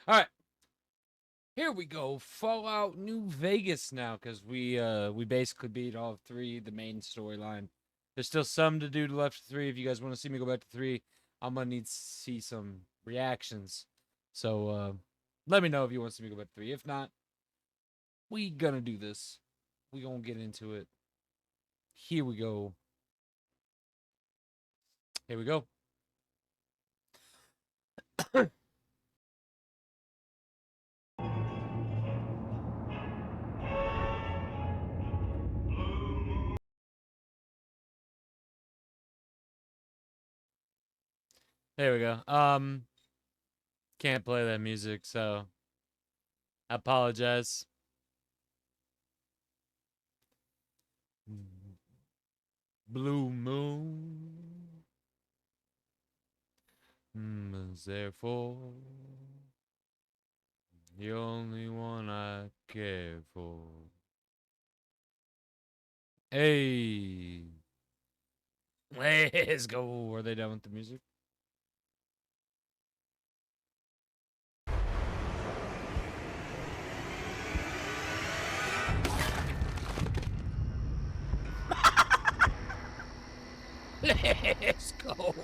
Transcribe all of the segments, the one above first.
All right, here we go. Fallout New Vegas now, because we basically beat all three, the main storyline. There's still some to do left to three. If you guys want to see me go back to three, I'm gonna need to see some reactions. So let me know if you want to see me go back to three. If not, we gonna do this. We gonna get into it. Here we go. Here we go. There we go. Can't play that music, so I apologize. Blue moon is therefore the only one I care for. Hey, let's go. Are they done with the music? Let's go.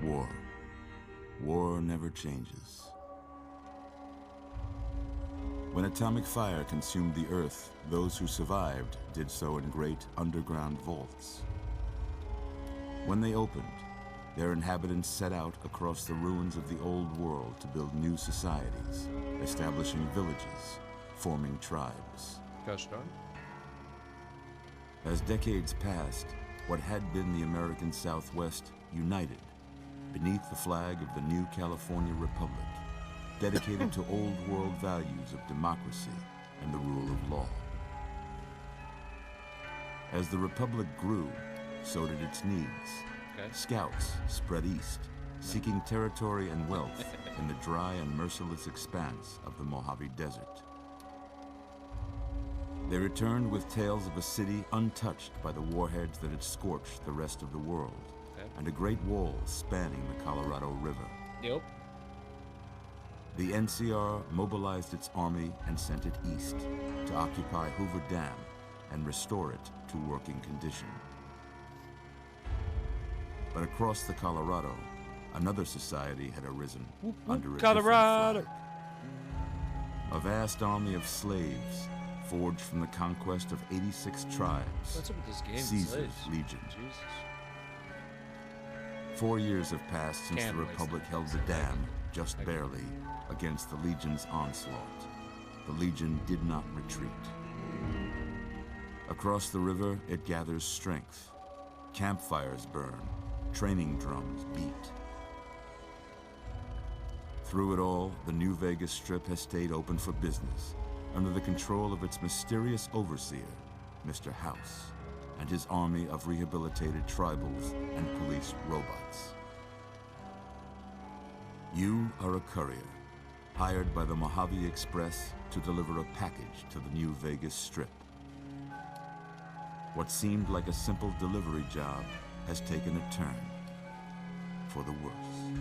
War. War never changes. When atomic fire consumed the Earth, those who survived did so in great underground vaults. When they opened, their inhabitants set out across the ruins of the old world to build new societies, establishing villages, forming tribes. Gosh darn. As decades passed, what had been the American Southwest united beneath the flag of the new California Republic, dedicated to old world values of democracy and the rule of law. As the Republic grew, so did its needs. Okay. Scouts spread east, seeking territory and wealth in the dry and merciless expanse of the Mojave Desert. They returned with tales of a city untouched by the warheads that had scorched the rest of the world, and a great wall spanning the Colorado River. Yep. The NCR mobilized its army and sent it east to occupy Hoover Dam and restore it to working condition. But across the Colorado, another society had arisen under a Colorado. different flag. A vast army of slaves forged from the conquest of 86 tribes. What's up with this game? Caesar's Slaves? Legion. Jesus. 4 years have passed since Can't the waste Republic it. held the dam, just barely, against the Legion's onslaught. The Legion did not retreat. Across the river, it gathers strength. Campfires burn, training drums beat. Through it all, the New Vegas Strip has stayed open for business, under the control of its mysterious overseer, Mr. House, and his army of rehabilitated tribals and police robots. You are a courier, hired by the Mojave Express to deliver a package to the New Vegas Strip. What seemed like a simple delivery job has taken a turn for the worse.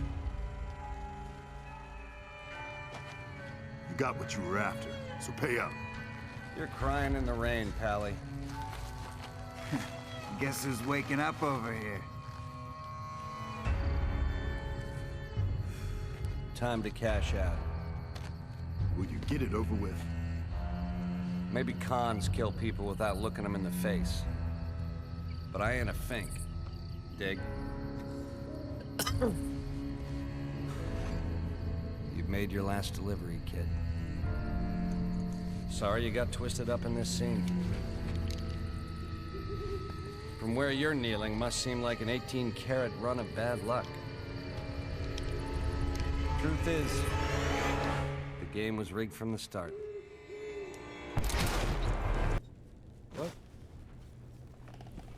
You got what you were after, so pay up. You're crying in the rain, Pally. Guess who's waking up over here? Time to cash out. Will you get it over with? Maybe cons kill people without looking them in the face. But I ain't a fink. Dig? You've made your last delivery, kid. Sorry you got twisted up in this scene. From where you're kneeling must seem like an 18-carat run of bad luck. Truth is, the game was rigged from the start. What?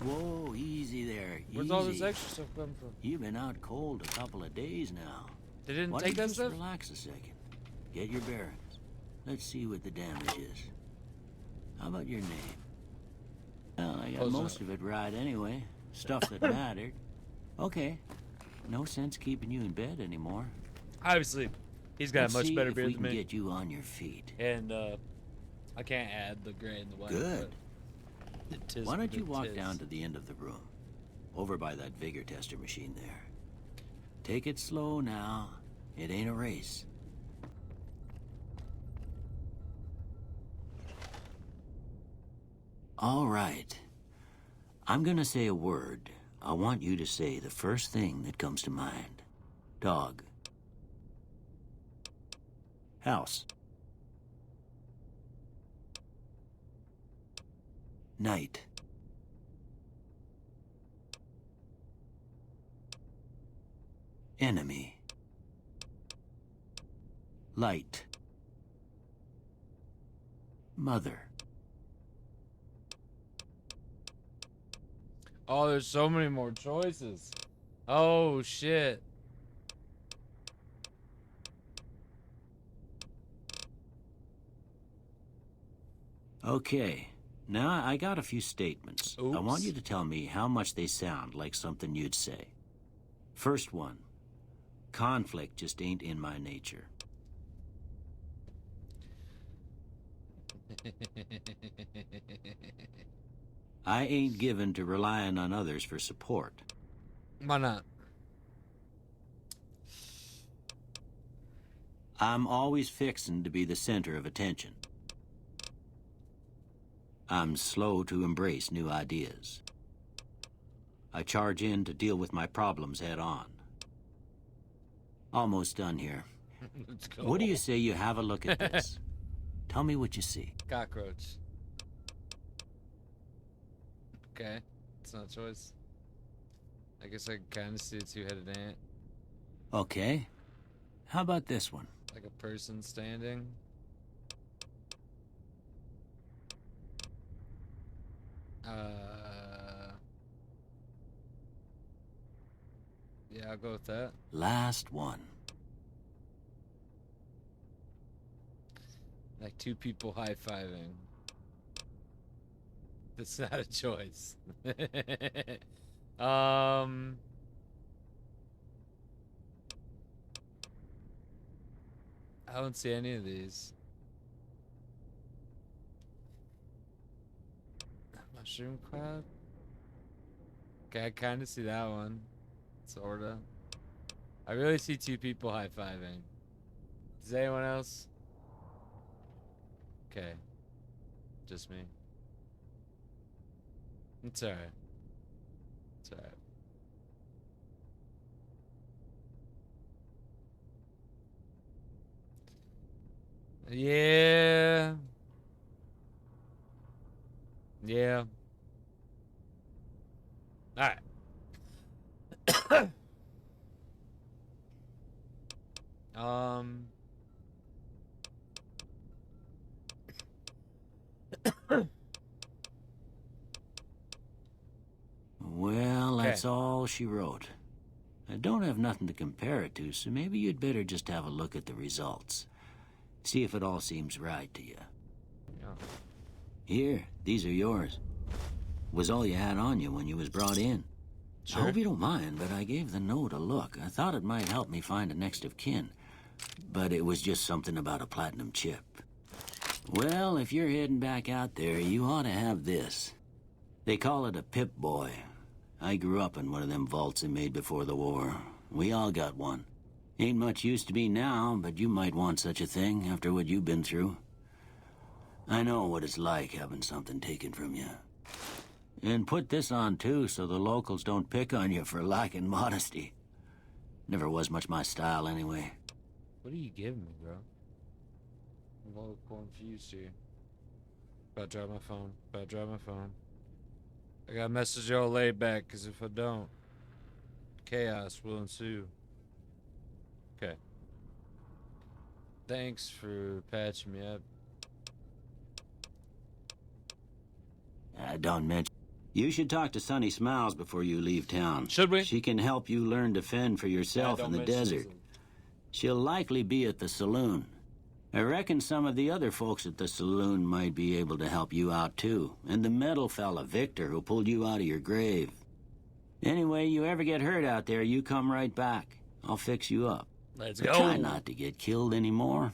Whoa, easy there. Where's easy. all this extra stuff coming from? You've been out cold a couple of days now. They didn't Why take don't that you just stuff? relax a second? Get your bearings. Let's see what the damage is. How about your name? Well, I got Close most enough. of it right anyway. Stuff that mattered. Okay. No sense keeping you in bed anymore. Obviously, he's got Let's a much see better if beard we than can me. get you on your feet. And I can't add the gray and the white. Good. but it is Why don't what you it walk is. down to the end of the room? Over by that vigor tester machine there. Take it slow now. It ain't a race. All right. I'm gonna say a word. I want you to say the first thing that comes to mind. Dog. House. Night. Enemy. Light. Mother. Oh, there's so many more choices. Oh, shit. Okay. Now I got a few statements. I want Oops. you to tell me how much they sound like something you'd say. First one. Conflict just ain't in my nature. I ain't given to relying on others for support. Why not? I'm always fixin' to be the center of attention. I'm slow to embrace new ideas. I charge in to deal with my problems head on. Almost done here. Let's go. What do you say you have a look at this? Tell me what you see. Cockroach. Okay. It's not a choice. I guess I can kind of see a two-headed ant. Okay. How about this one? Like a person standing. Yeah, I'll go with that. Last one. Like two people high-fiving. That's not a choice. I don't see any of these. Mushroom cloud? Okay, I kind of see that one. Sorta. I really see two people high-fiving. Does anyone else? Okay. Just me. It's alright. It's alright. Yeah. Yeah. Alright. Um. Well, that's all she wrote. I don't have nothing to compare it to, so maybe you'd better just have a look at the results. See if it all seems right to you. Yeah. Here, these are yours. Was all you had on you when you was brought in. Sure. I hope you don't mind, but I gave the note a look. I thought it might help me find a next of kin. But it was just something about a platinum chip. Well, if you're heading back out there, you ought to have this. They call it a Pip-Boy. I grew up in one of them vaults they made before the war. We all got one. Ain't much use to me now, but you might want such a thing after what you've been through. I know what it's like having something taken from you. And put this on, too, so the locals don't pick on you for lacking modesty. Never was much my style, anyway. What are you giving me, bro? I'm a little confused here. About to drop my phone. About to drop my phone. I gotta message y'all laid back, because if I don't, chaos will ensue. Okay. Thanks for patching me up. Don't mention. You should talk to Sunny Smiles before you leave town. Should we? She can help you learn to fend for yourself in the desert. She'll likely be at the saloon. I reckon some of the other folks at the saloon might be able to help you out too. And the metal fella, Victor, who pulled you out of your grave. Anyway, you ever get hurt out there, you come right back. I'll fix you up. Let's But go. try not to get killed anymore.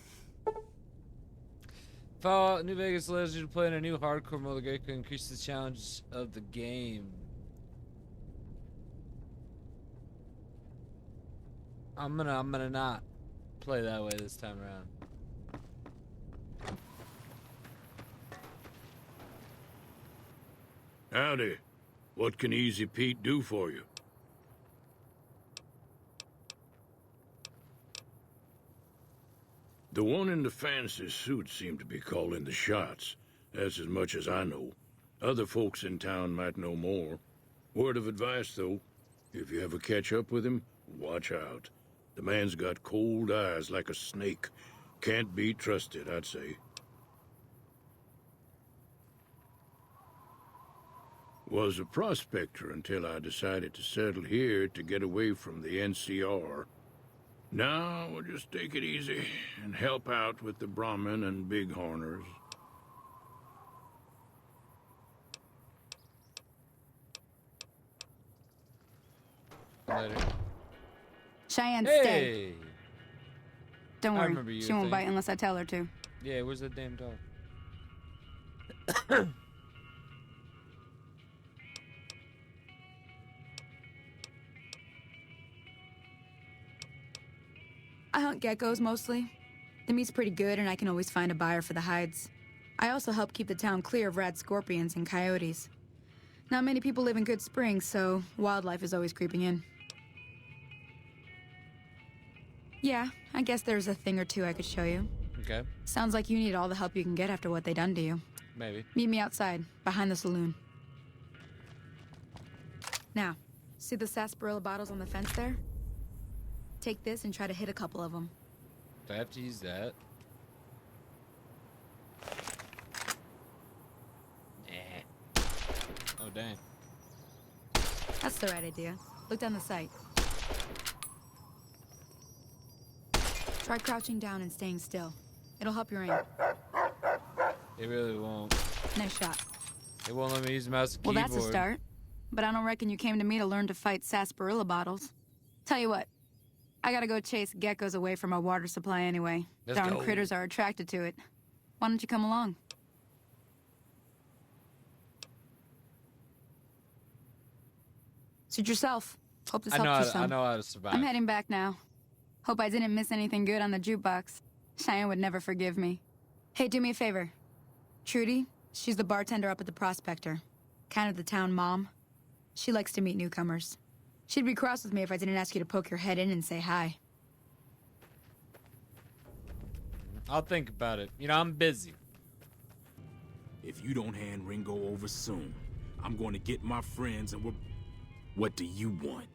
Fallout New Vegas allows you to play in a new hardcore mode that can increase the challenge of the game. I'm gonna not play that way this time around. Howdy. What can Easy Pete do for you? The one in the fancy suit seemed to be calling the shots. That's as much as I know. Other folks in town might know more. Word of advice, though. If you ever catch up with him, watch out. The man's got cold eyes like a snake. Can't be trusted, I'd say. Was a prospector until I decided to settle here to get away from the NCR. Now, we'll just take it easy and help out with the Brahmin and Bighorners. Later. Cheyenne, stay. Hey! Don't I worry. remember you, She won't thing. bite unless I tell her to. Yeah, where's that damn dog? I hunt geckos mostly. The meat's pretty good, and I can always find a buyer for the hides. I also help keep the town clear of rad scorpions and coyotes. Not many people live in Good Springs, so wildlife is always creeping in. Yeah, I guess there's a thing or two I could show you. Okay, Sounds like you need all the help you can get after what they done to you. maybe. Meet me outside, behind the saloon. Now, see the sarsaparilla bottles on the fence there? Take this and try to hit a couple of them. Do I have to use that? Nah. Oh, dang. That's the right idea. Look down the sight. Try crouching down and staying still. It'll help your aim. It really won't. Nice shot. It won't let me use mouse and Well, keyboard. that's a start. But I don't reckon you came to me to learn to fight sarsaparilla bottles. Tell you what, I gotta go chase geckos away from our water supply anyway. Let's Darn go. critters are attracted to it. Why don't you come along? Suit yourself. Hope this I know, helps you I some. know how to survive. I'm heading back now. Hope I didn't miss anything good on the jukebox. Cheyenne would never forgive me. Hey, do me a favor. Trudy, she's the bartender up at the Prospector. Kind of the town mom. She likes to meet newcomers. She'd be cross with me if I didn't ask you to poke your head in and say hi. I'll think about it. You know, I'm busy. If you don't hand Ringo over soon, I'm going to get my friends and we're... What do you want?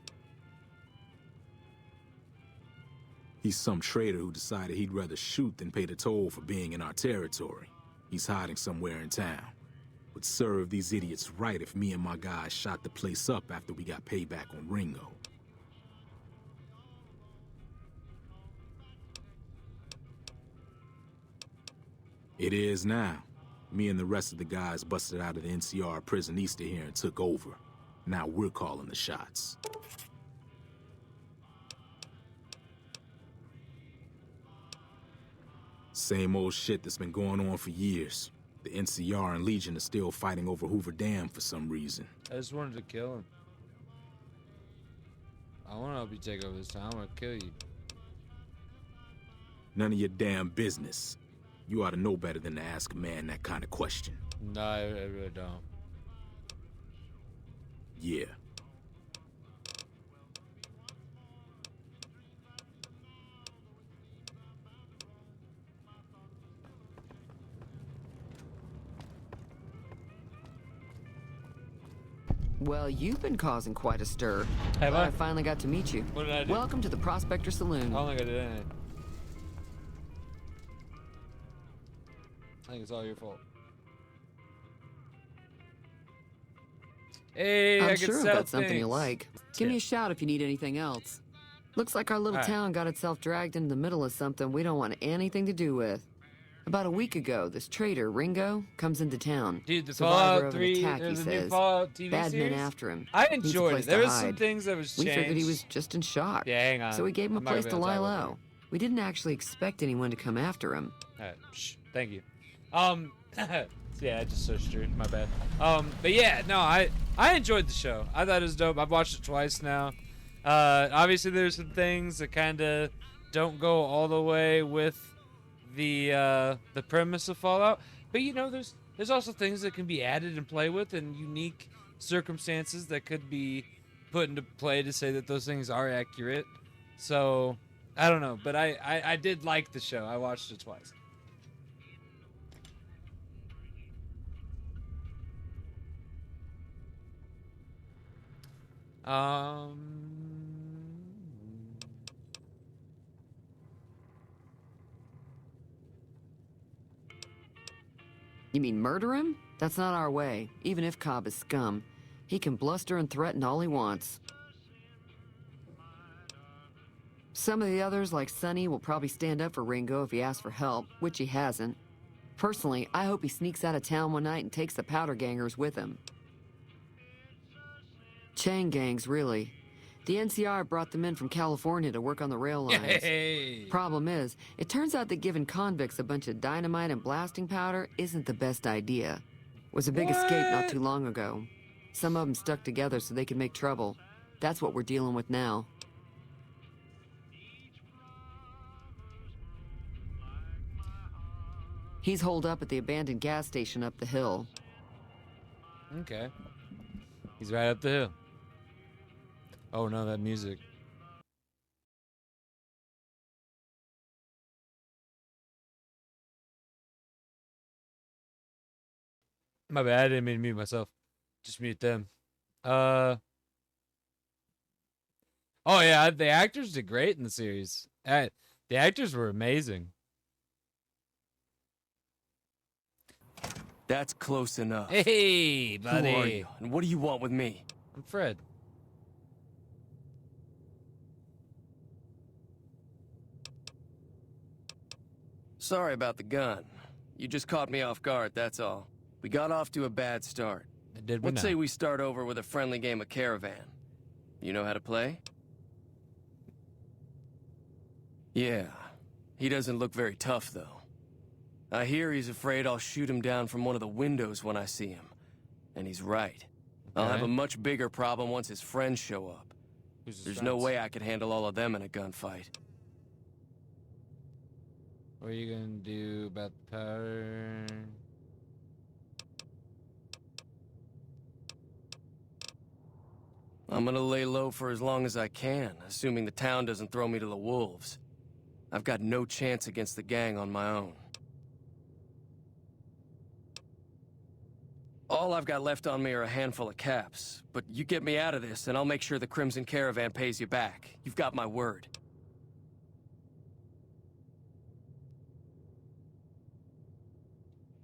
He's some traitor who decided he'd rather shoot than pay the toll for being in our territory. He's hiding somewhere in town. Would serve these idiots right if me and my guys shot the place up after we got payback on Ringo. It is now. Me and the rest of the guys busted out of the NCR prison east of here and took over. Now we're calling the shots. Same old shit that's been going on for years. The NCR and Legion are still fighting over Hoover Dam for some reason. I just wanted to kill him. I want to help you take over this town. I want to kill you. None of your damn business. You ought to know better than to ask a man that kind of question. No, I really don't. Yeah. Well, you've been causing quite a stir. Have Glad I? I finally got to meet you. What did I do? Welcome to the Prospector Saloon. I don't think I did anything. I think it's all your fault. Hey, I I'm can sure sell that's something you things. like. Give me a shout if you need anything else. Looks like our little Alright. town got itself dragged into the middle of something we don't want anything to do with. About a week ago, this traitor, Ringo, comes into town. Dude, the Survivor Fallout of an 3, attack, or he the new says. Fallout TV Bad series? men after him. I Needs a enjoyed place it. There to was some hide. things that was We changed. figured he was just in shock. Yeah, hang on. So we gave him a I'm not gonna place be to able lie talk about low. We didn't actually expect anyone to come after him. Alright, shh, thank you. Yeah, I just searched through. My bad. But yeah, no, I enjoyed the show. I thought it was dope. I've watched it twice now. Obviously, there's some things that kind of don't go all the way with the premise of Fallout. But you know, there's also things that can be added and play with, and unique circumstances that could be put into play to say that those things are accurate. So I don't know, but I did like the show. I watched it twice. You mean murder him? That's not our way. Even if Cobb is scum, he can bluster and threaten all he wants. Some of the others, like Sonny, will probably stand up for Ringo if he asks for help, which he hasn't. Personally, I hope he sneaks out of town one night and takes the powder gangers with him. Chain gangs, really. The NCR brought them in from California to work on the rail lines. Yay! Problem is, it turns out that giving convicts a bunch of dynamite and blasting powder isn't the best idea. Was a big escape not too long ago. Some of them stuck together so they could make trouble. That's what we're dealing with now. He's holed up at the abandoned gas station up the hill. Okay. He's right up the hill. Oh no, that music. My bad, I didn't mean to mute myself. Just mute them. Oh yeah, the actors did great in the series. The actors were amazing. That's close enough. Hey, buddy. Who are you, and what do you want with me? I'm Fred. Sorry about the gun. You just caught me off guard, that's all. We got off to a bad start. Did we Let's not? say we start over with a friendly game of Caravan. You know how to play? Yeah. He doesn't look very tough, though. I hear he's afraid I'll shoot him down from one of the windows when I see him. And he's right. I'll have a much bigger problem once his friends show up. Who's his There's no friends? way I could handle all of them in a gunfight. What are you gonna do about the powder? I'm gonna lay low for as long as I can, assuming the town doesn't throw me to the wolves. I've got no chance against the gang on my own. All I've got left on me are a handful of caps, but you get me out of this and I'll make sure the Crimson Caravan pays you back. You've got my word.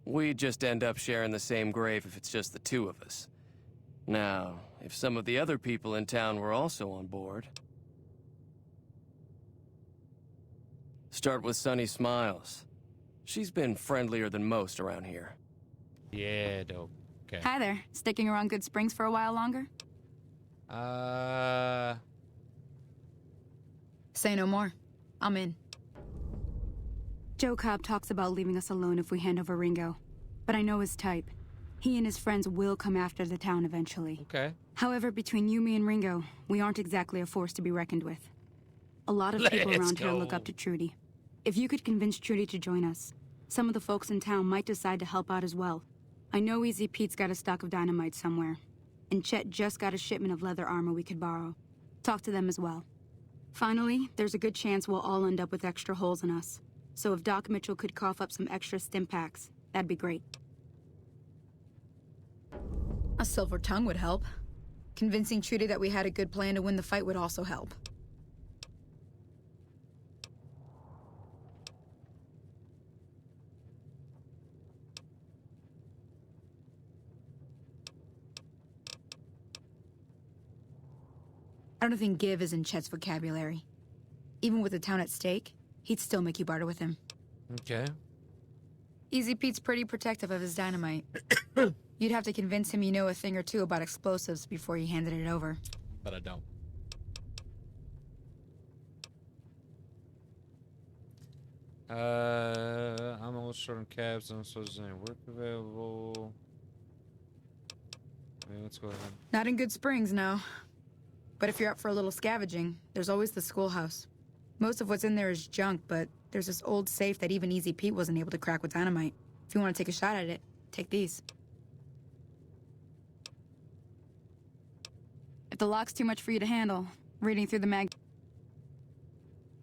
We'd just end up sharing the same grave if it's just the two of us. Now, if some of the other people in town were also on board... Start with Sunny Smiles. She's been friendlier than most around here. Yeah, dope. Okay. Hi there. Sticking around Good Springs for a while longer? Say no more. I'm in. Joe Cobb talks about leaving us alone if we hand over Ringo. But I know his type. He and his friends will come after the town eventually. Okay. However, between you, me, and Ringo, we aren't exactly a force to be reckoned with. A lot of people Let's around here look go. up to Trudy. If you could convince Trudy to join us, some of the folks in town might decide to help out as well. I know Easy Pete's got a stock of dynamite somewhere, and Chet just got a shipment of leather armor we could borrow. Talk to them as well. Finally, there's a good chance we'll all end up with extra holes in us. So if Doc Mitchell could cough up some extra stim packs, that'd be great. A silver tongue would help. Convincing Trudy that we had a good plan to win the fight would also help. I don't think give is in Chet's vocabulary. Even with the town at stake, he'd still make you barter with him. Okay. Easy Pete's pretty protective of his dynamite. You'd have to convince him you know a thing or two about explosives before you handed it over. But I don't. I'm almost short on cabs. I'm supposed to say work available. Okay, let's go ahead. Not in Good Springs, no. But if you're up for a little scavenging, there's always the schoolhouse. Most of what's in there is junk, but there's this old safe that even Easy Pete wasn't able to crack with dynamite. If you want to take a shot at it, take these. If the lock's too much for you to handle, reading through the mag...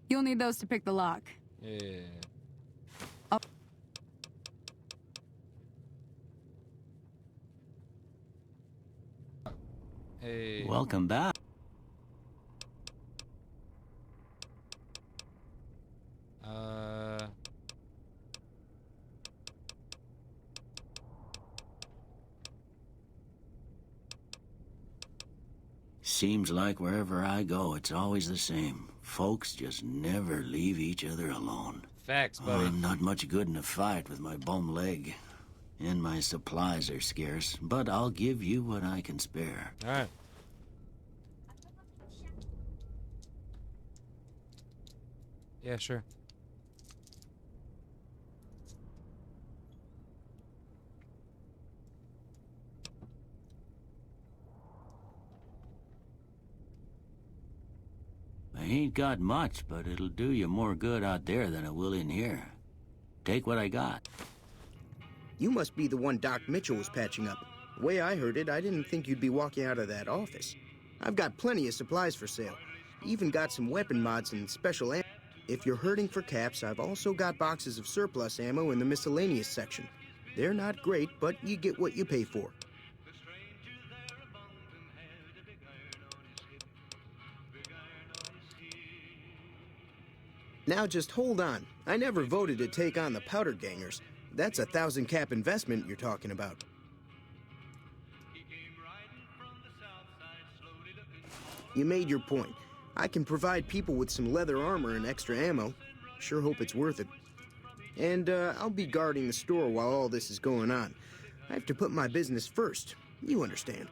You'll need those to pick the lock. Yeah. Oh. Hey. Welcome back. Seems like wherever I go, it's always the same. Folks just never leave each other alone. Facts, buddy. I'm not much good in a fight with my bum leg. And my supplies are scarce, but I'll give you what I can spare. All right. Yeah, sure. I ain't got much, but it'll do you more good out there than it will in here. Take what I got. You must be the one Doc Mitchell was patching up. The way I heard it, I didn't think you'd be walking out of that office. I've got plenty of supplies for sale. Even got some weapon mods and special ammo. If you're hurting for caps, I've also got boxes of surplus ammo in the miscellaneous section. They're not great, but you get what you pay for. Now just hold on. I never voted to take on the powder gangers. That's a 1,000 cap investment you're talking about. You made your point. I can provide people with some leather armor and extra ammo. Sure hope it's worth it. And I'll be guarding the store while all this is going on. I have to put my business first. You understand.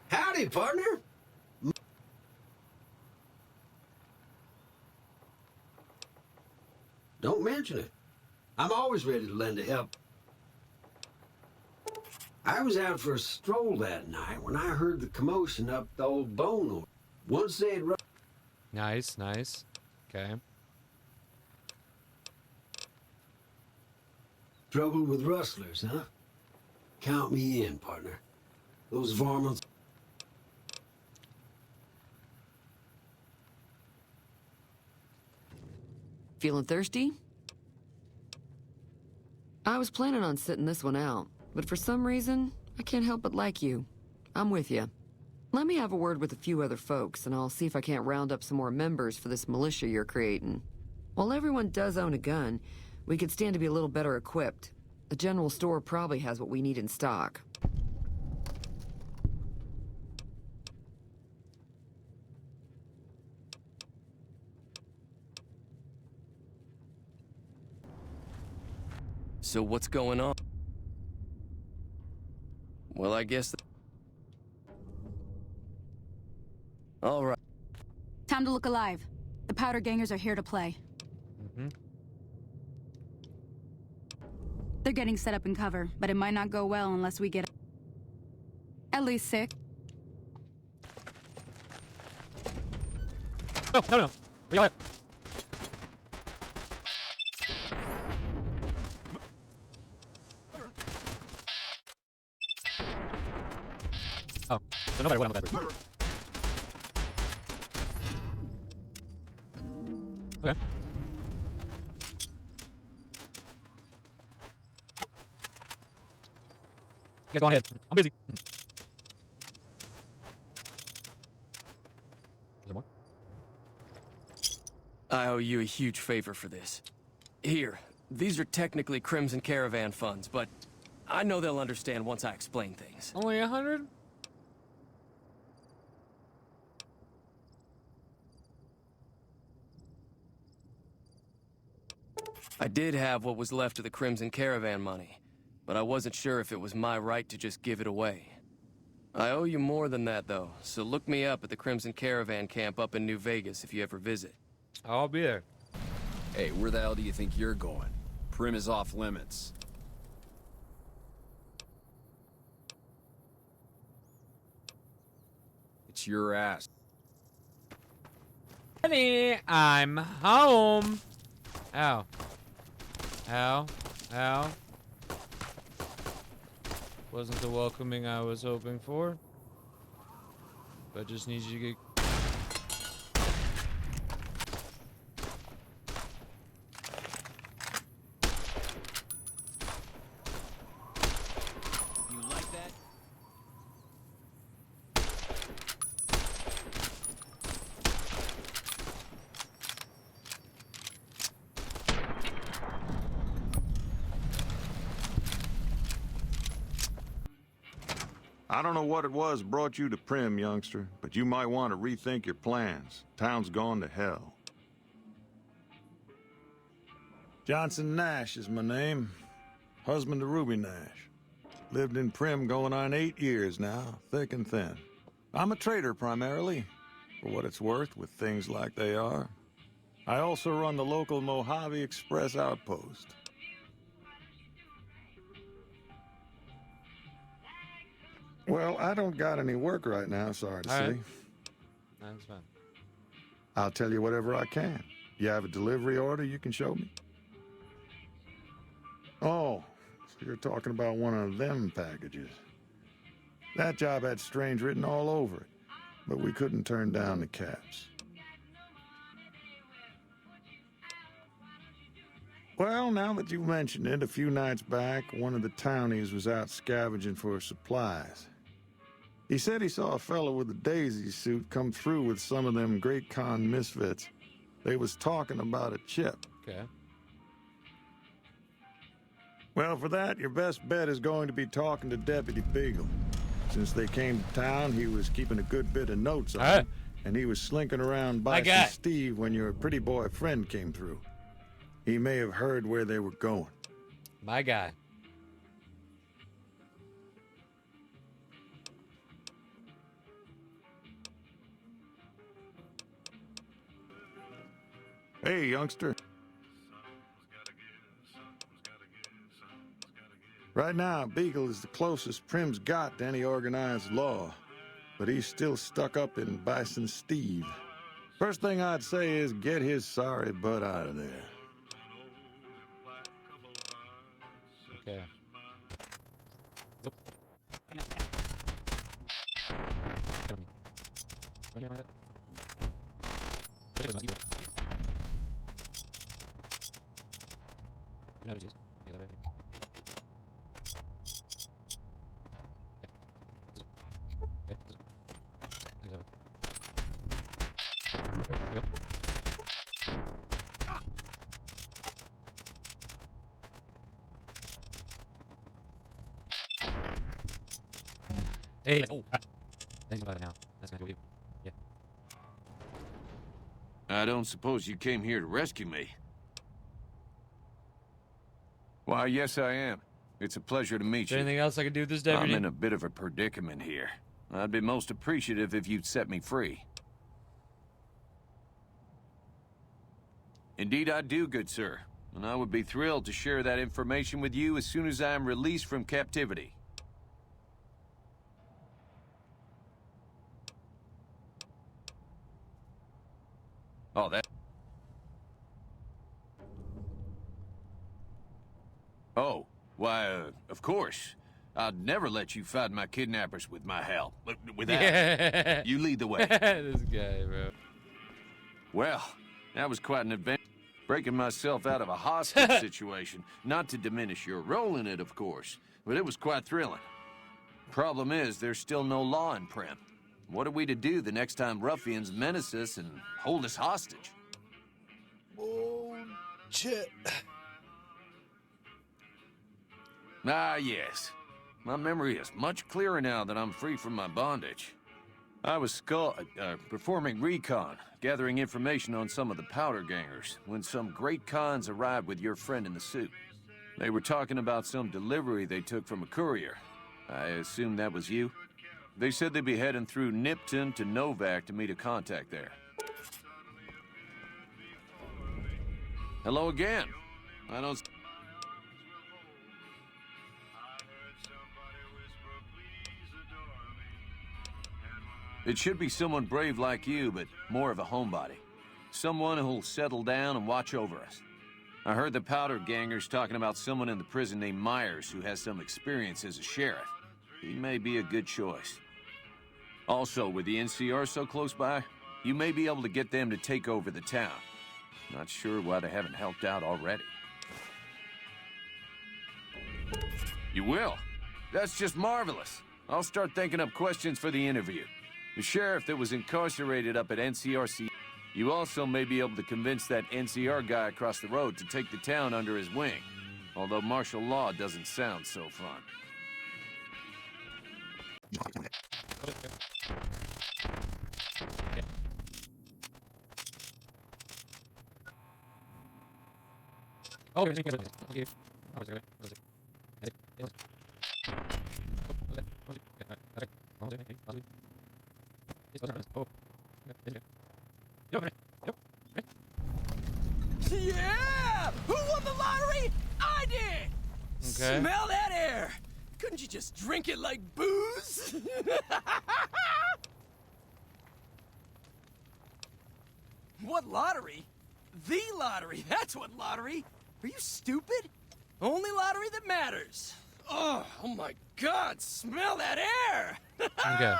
Howdy, partner. Don't mention it. I'm always ready to lend a help. I was out for a stroll that night when I heard the commotion up the old bone. Once they'd run... Nice, nice. Okay. Trouble with rustlers, huh? Count me in, partner. Those varmints... Feeling thirsty? I was planning on sitting this one out, but for some reason, I can't help but like you. I'm with you. Let me have a word with a few other folks, and I'll see if I can't round up some more members for this militia you're creating. While everyone does own a gun, we could stand to be a little better equipped. The general store probably has what we need in stock. So what's going on? Well, I guess... All right. Time to look alive. The powder gangers are here to play. Mm-hmm. They're getting set up in cover, but it might not go well unless we get at least sick. No, no, no. We got it. Oh, so nobody went on that route. Okay. You guys go on ahead. I'm busy. Is there more? I owe you a huge favor for this. Here, these are technically Crimson Caravan funds, but I know they'll understand once I explain things. Only 100? I did have what was left of the Crimson Caravan money, but I wasn't sure if it was my right to just give it away. I owe you more than that, though, so look me up at the Crimson Caravan camp up in New Vegas if you ever visit. I'll be there. Hey, where the hell do you think you're going? Prim is off limits. It's your ass. Honey, I'm home. Ow. Ow. Ow. Wasn't the welcoming I was hoping for. But just need you to get... You like that? I don't know what it was brought you to Prim, youngster, but you might want to rethink your plans. Town's gone to hell. Johnson Nash is my name. Husband to Ruby Nash. Lived in Prim going on 8 years now, thick and thin. I'm a trader primarily, for what it's worth with things like they are. I also run the local Mojave Express outpost. Well, I don't got any work right now, sorry to say. That's fine. I'll tell you whatever I can. You have a delivery order you can show me? Oh, so you're talking about one of them packages. That job had strange written all over it, but we couldn't turn down the caps. Well, now that you've mentioned it, a few nights back, one of the townies was out scavenging for supplies. He said he saw a fellow with a daisy suit come through with some of them Great Con misfits. They was talking about a chip. Okay. Well, for that, your best bet is going to be talking to Deputy Beagle. Since they came to town, he was keeping a good bit of notes on him, and he was slinking around Bison Steve when your pretty boy friend came through. He may have heard where they were going. My guy. Hey, youngster. Right now, Beagle is the closest Prim's got to any organized law, but he's still stuck up in Bison Steve. First thing I'd say is get his sorry butt out of there. Okay. Hey, oh, thanks about it now. That's gonna go you. Yeah. I don't suppose you came here to rescue me. Why, yes, I am. It's a pleasure to meet Is there you. anything else I can do with this, Deputy? I'm in a bit of a predicament here. I'd be most appreciative if you'd set me free. Indeed I do, good sir. And I would be thrilled to share that information with you as soon as I am released from captivity. Oh, that... Oh, why, of course. I'd never let you find my kidnappers with my help. Without Yeah. you lead the way. This guy, bro. Well, that was quite an adventure. Breaking myself out of a hostage situation. Not to diminish your role in it, of course, but it was quite thrilling. Problem is, there's still no law in Prim. What are we to do the next time ruffians menace us and hold us hostage? Oh, shit. Ah, yes. My memory is much clearer now that I'm free from my bondage. I was performing recon, gathering information on some of the powder gangers, when some great cons arrived with your friend in the suit. They were talking about some delivery they took from a courier. I assume that was you? They said they'd be heading through Nipton to Novak to meet a contact there. Hello again. I don't... It should be someone brave like you, but more of a homebody. Someone who'll settle down and watch over us. I heard the powder gangers talking about someone in the prison named Myers who has some experience as a sheriff. He may be a good choice. Also, with the NCR so close by, you may be able to get them to take over the town. Not sure why they haven't helped out already. You will? That's just marvelous. I'll start thinking up questions for the interview. The sheriff that was incarcerated up at NCRC. You also may be able to convince that NCR guy across the road to take the town under his wing. Although martial law doesn't sound so fun. Yeah! Who won the lottery? I did! Okay. Smell that air! Couldn't you just drink it like booze? What lottery? The lottery, that's what lottery! Are you stupid? Only lottery that matters. Oh my God, smell that air! Okay.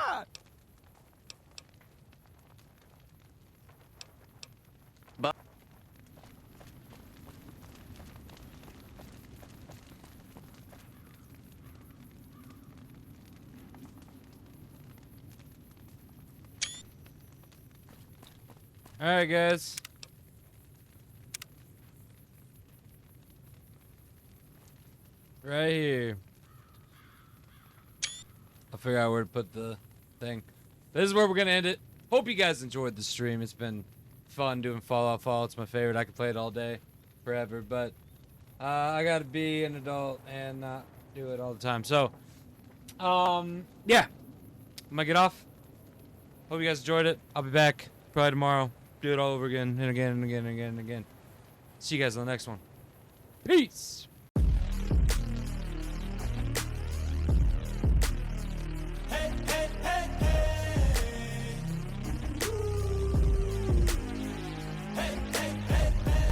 Alright, guys. Right here. I'll figure out where to put the thing. This is where we're gonna end it. Hope you guys enjoyed the stream. It's been fun doing Fallout. It's my favorite. I could play it all day, forever. But I gotta be an adult and not do it all the time. So, yeah. I'm gonna get off. Hope you guys enjoyed it. I'll be back probably tomorrow. Do it all over again and again and again and again and again. See you guys on the next one. Peace.